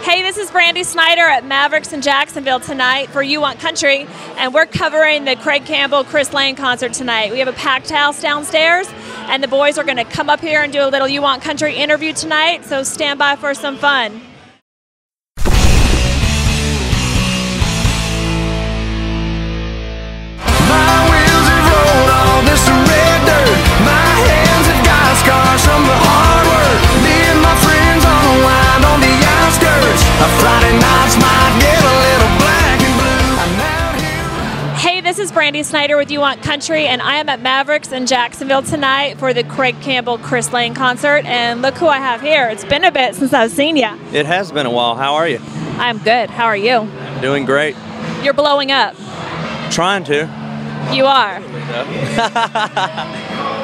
Hey, this is Brandy Snyder at Mavericks in Jacksonville tonight for You Want Country, and we're covering the Craig Campbell, Chris Lane concert tonight. We have a packed house downstairs, and the boys are going to come up here and do a little You Want Country interview tonight, so stand by for some fun. Hey, this is Brandy Snyder with You Want Country, and I am at Mavericks in Jacksonville tonight for the Craig Campbell, Chris Lane concert. And look who I have here. It's been a bit since I've seen you. It has been a while. How are you? I'm good. How are you? Doing great. You're blowing up. Trying to. You are.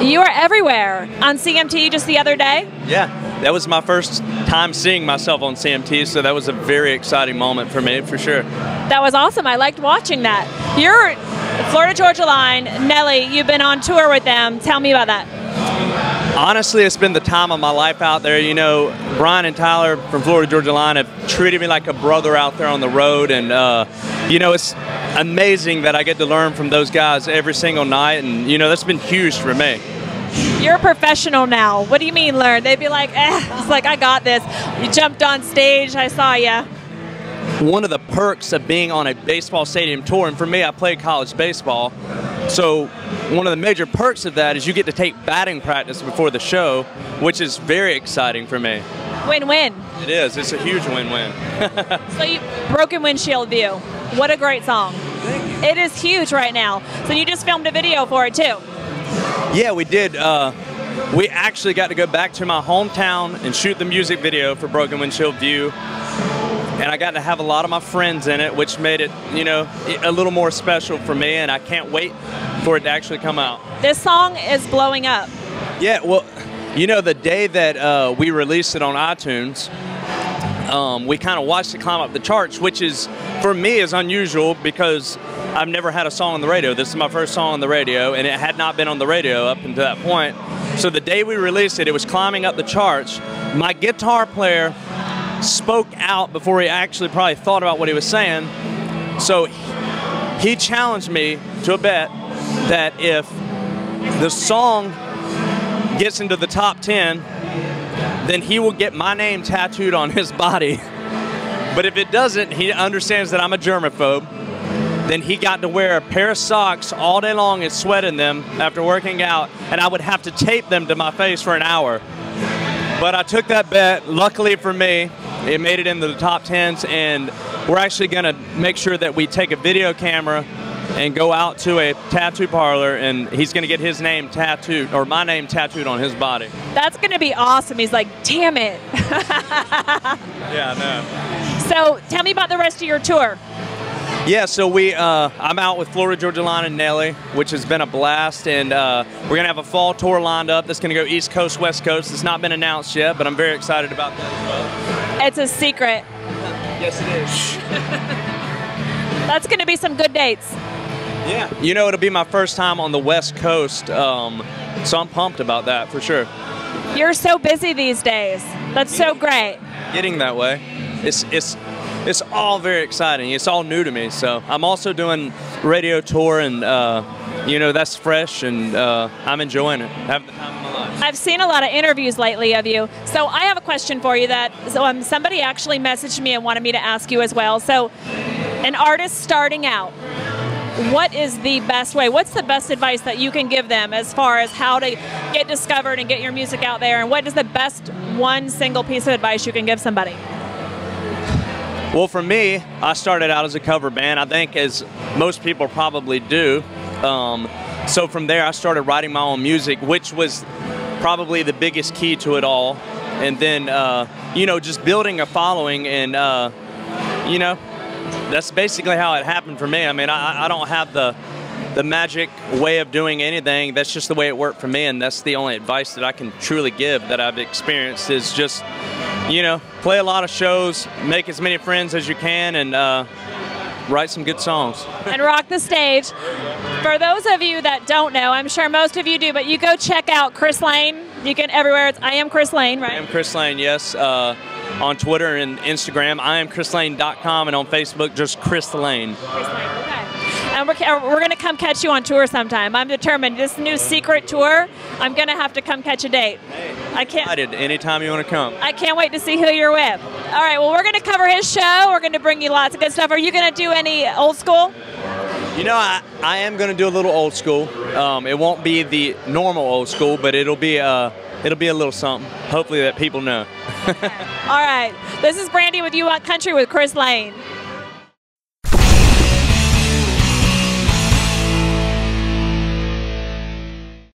You are everywhere. On CMT just the other day? Yeah, that was my first time seeing myself on CMT, so that was a very exciting moment for me, for sure. That was awesome. I liked watching that. You're Florida Georgia Line, Nelly, you've been on tour with them. Tell me about that. Honestly, it's been the time of my life out there. You know, Brian and Tyler from Florida Georgia Line have treated me like a brother out there on the road, and you know, it's amazing that I get to learn from those guys every single night, and you know, that's been huge for me. You're a professional now. What do you mean learn? They'd be like, it's like, I got this. You jumped on stage, I saw you. One of the perks of being on a baseball stadium tour, and for me, I played college baseball, so one of the major perks of that is you get to take batting practice before the show, which is very exciting for me. Win-win. It is. It's a huge win-win. So you Broken Windshield View. What a great song. It is huge right now. So you just filmed a video for it too. Yeah, we did. We actually got to go back to my hometown and shoot the music video for Broken Windshield View. And I got to have a lot of my friends in it, which made it, you know, a little more special for me, and I can't wait for it to actually come out. This song is blowing up. Yeah, well, you know, the day that we released it on iTunes, we kind of watched it climb up the charts, which is, for me, is unusual because I've never had a song on the radio. This is my first song on the radio, and it had not been on the radio up until that point. So the day we released it, it was climbing up the charts. My guitar player spoke out before he actually probably thought about what he was saying. So he challenged me to a bet that if the song gets into the top 10, then he will get my name tattooed on his body. But if it doesn't, he understands that I'm a germaphobe. Then he got to wear a pair of socks all day long and sweat in them after working out, and I would have to tape them to my face for an hour. But I took that bet. Luckily for me, it made it into the top 10s, and we're actually going to make sure that we take a video camera and go out to a tattoo parlor, and he's going to get his name tattooed, or my name tattooed on his body. That's going to be awesome. He's like, damn it. Yeah, I know. So tell me about the rest of your tour. Yeah, so I'm out with Florida Georgia Line and Nelly, which has been a blast, and we're going to have a fall tour lined up that's going to go East Coast, West Coast. It's not been announced yet, but I'm very excited about that as well. It's a secret. Yes, it is. That's going to be some good dates. Yeah. You know, it'll be my first time on the West Coast, so I'm pumped about that for sure. You're so busy these days. That's so great. Getting that way. It's all very exciting. It's all new to me. So I'm also doing radio tour, and you know, that's fresh, and I'm enjoying it. Having the time of my life. I've seen a lot of interviews lately of you. So I have a question for you that somebody actually messaged me and wanted me to ask you as well. So an artist starting out, what is the best way? What's the best advice that you can give them as far as how to get discovered and get your music out there? And what is the best one single piece of advice you can give somebody? Well, for me, I started out as a cover band, I think, as most people probably do. So from there, I started writing my own music, which was probably the biggest key to it all. And then, you know, just building a following, and, you know, that's basically how it happened for me. I mean, I don't have the magic way of doing anything. That's just the way it worked for me, and that's the only advice that I can truly give that I've experienced is just, you know, play a lot of shows, make as many friends as you can, and write some good songs. And rock the stage. For those of you that don't know, I'm sure most of you do, but you go check out Chris Lane. You can everywhere. It's I Am Chris Lane, right? I Am Chris Lane, yes. on Twitter and Instagram, uwantcountry.com, and on Facebook, just Chris Lane. Chris Lane, okay. And we're going to come catch you on tour sometime. I'm determined. This new secret tour, I'm going to have to come catch a date. I can't. Anytime you want to come. I can't wait to see who you're with. All right, well, we're going to cover his show. We're going to bring you lots of good stuff. Are you going to do any old school? You know, I am going to do a little old school. It won't be the normal old school, but it'll be a little something. Hopefully that people know. Okay. All right. This is Brandy with You Want Country with Chris Lane.